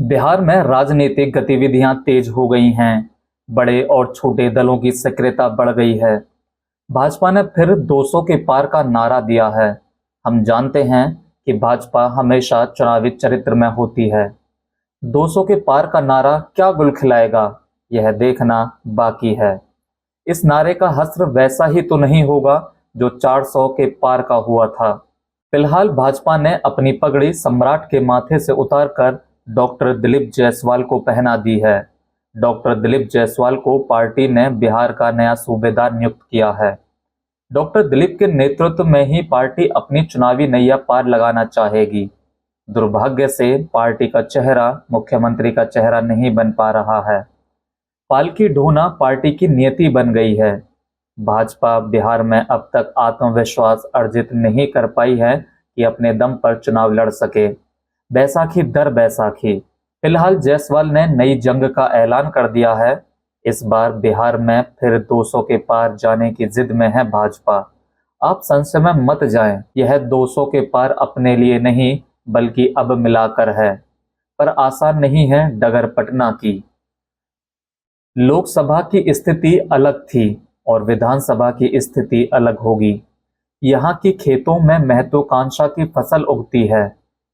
बिहार में राजनीतिक गतिविधियां तेज हो गई हैं। बड़े और छोटे दलों की सक्रियता बढ़ गई है। भाजपा ने फिर 200 के पार का नारा दिया है। हम जानते हैं कि भाजपा हमेशा चुनावी चरित्र में होती है। 200 के पार का नारा क्या गुल खिलाएगा, यह देखना बाकी है। इस नारे का हश्र वैसा ही तो नहीं होगा जो 400 के पार का हुआ था। फिलहाल भाजपा ने अपनी पगड़ी सम्राट के माथे से उतारकर डॉक्टर दिलीप जायसवाल को पहना दी है। डॉक्टर दिलीप जायसवाल को पार्टी ने बिहार का नया सूबेदार नियुक्त किया है। डॉक्टर दिलीप के नेतृत्व में ही पार्टी अपनी चुनावी नैया पार लगाना चाहेगी। दुर्भाग्य से पार्टी का चेहरा मुख्यमंत्री का चेहरा नहीं बन पा रहा है। पालकी ढोना पार्टी की नियति बन गई है। भाजपा बिहार में अब तक आत्मविश्वास अर्जित नहीं कर पाई है कि अपने दम पर चुनाव लड़ सके। बैसाखी दर बैसाखी। फिलहाल जायसवाल ने नई जंग का ऐलान कर दिया है। इस बार बिहार में फिर 200 के पार जाने की जिद में है भाजपा। आप संशय में मत जाएं, यह 200 के पार अपने लिए नहीं बल्कि अब मिलाकर है। पर आसान नहीं है डगर पटना की। लोकसभा की स्थिति अलग थी और विधानसभा की स्थिति अलग होगी। यहाँ की खेतों में महत्वाकांक्षा की फसल उगती है।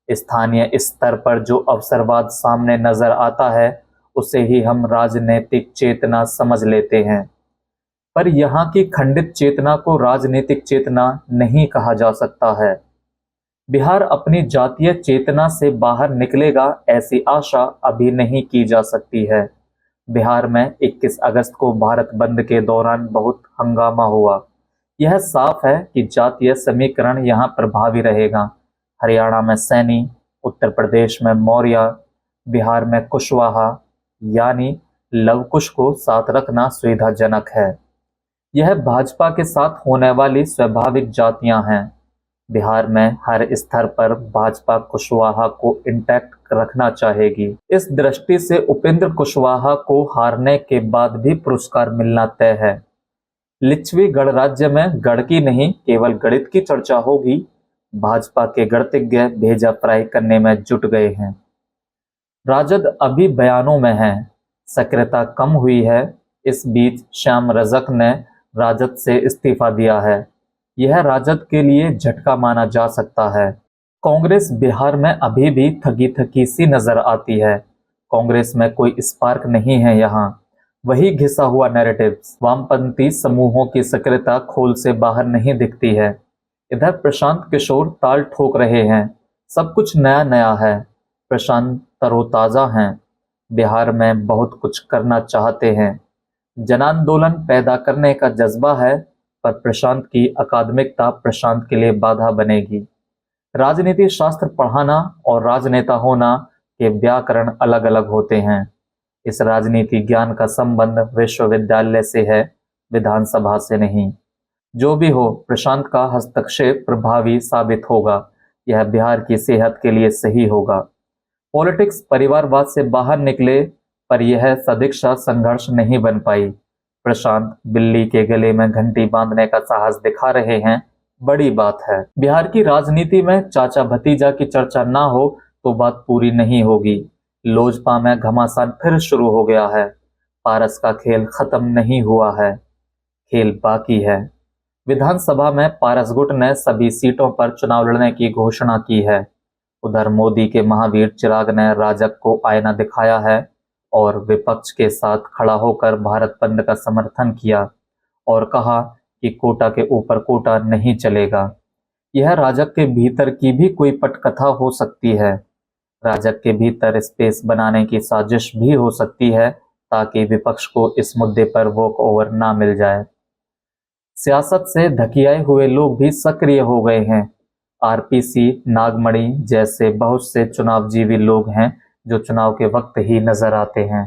स्थानीय स्तर पर जो अवसरवाद सामने नजर आता है उसे ही हम राजनीतिक चेतना समझ लेते हैं। पर यहाँ की खंडित चेतना को राजनीतिक चेतना नहीं कहा जा सकता है। बिहार अपनी जातीय चेतना से बाहर निकलेगा ऐसी आशा अभी नहीं की जा सकती है। बिहार में 21 अगस्त को भारत बंद के दौरान बहुत हंगामा हुआ। यह साफ है कि जातीय समीकरण यहाँ प्रभावी रहेगा। हरियाणा में सैनी, उत्तर प्रदेश में मौर्य, बिहार में कुशवाहा यानी लव कुश को साथ रखना सुविधाजनक है। यह भाजपा के साथ होने वाली स्वाभाविक जातियां हैं। बिहार में हर स्तर पर भाजपा कुशवाहा को इंटैक्ट रखना चाहेगी। इस दृष्टि से उपेंद्र कुशवाहा को हारने के बाद भी पुरस्कार मिलना तय है। लिच्छवी गणराज्य में गढ़ की नहीं केवल गणित की चर्चा होगी। भाजपा के गणितज्ञ भेजा फ्राई करने में जुट गए हैं। राजद अभी बयानों में है, सक्रियता कम हुई है। इस बीच श्याम रजक ने राजद से इस्तीफा दिया है। यह राजद के लिए झटका माना जा सकता है। कांग्रेस बिहार में अभी भी थकी थकी सी नजर आती है। कांग्रेस में कोई स्पार्क नहीं है। यहाँ वही घिसा हुआ नैरेटिव्स। वामपंथी समूहों की सक्रियता खोल से बाहर नहीं दिखती है। इधर प्रशांत किशोर ताल ठोक रहे हैं। सब कुछ नया नया है। प्रशांत तरोताजा हैं। बिहार में बहुत कुछ करना चाहते हैं। जन आंदोलन पैदा करने का जज्बा है, पर प्रशांत की अकादमिकता प्रशांत के लिए बाधा बनेगी। राजनीति शास्त्र पढ़ाना और राजनेता होना के व्याकरण अलग अलग होते हैं। इस राजनीति ज्ञान का संबंध विश्वविद्यालय से है, विधानसभा से नहीं। जो भी हो, प्रशांत का हस्तक्षेप प्रभावी साबित होगा। यह बिहार की सेहत के लिए सही होगा। पॉलिटिक्स परिवारवाद से बाहर निकले, पर यह सदिच्छा संघर्ष नहीं बन पाई। प्रशांत बिल्ली के गले में घंटी बांधने का साहस दिखा रहे हैं, बड़ी बात है। बिहार की राजनीति में चाचा भतीजा की चर्चा ना हो तो बात पूरी नहीं होगी। लोजपा में घमासान फिर शुरू हो गया है। पारस का खेल खत्म नहीं हुआ है, खेल बाकी है। विधानसभा में पारस गुट ने सभी सीटों पर चुनाव लड़ने की घोषणा की है। उधर मोदी के महावीर चिराग ने राजग को आईना दिखाया है और विपक्ष के साथ खड़ा होकर भारत बंद का समर्थन किया और कहा कि कोटा के ऊपर कोटा नहीं चलेगा। यह राजग के भीतर की भी कोई पटकथा हो सकती है। राजग के भीतर स्पेस बनाने की साजिश भी हो सकती है ताकि विपक्ष को इस मुद्दे पर वॉक ओवर ना मिल जाए। सियासत से धकियाए हुए लोग भी सक्रिय हो गए हैं। आरपीसी, नागमणि जैसे बहुत से चुनावजीवी लोग हैं जो चुनाव के वक्त ही नजर आते हैं।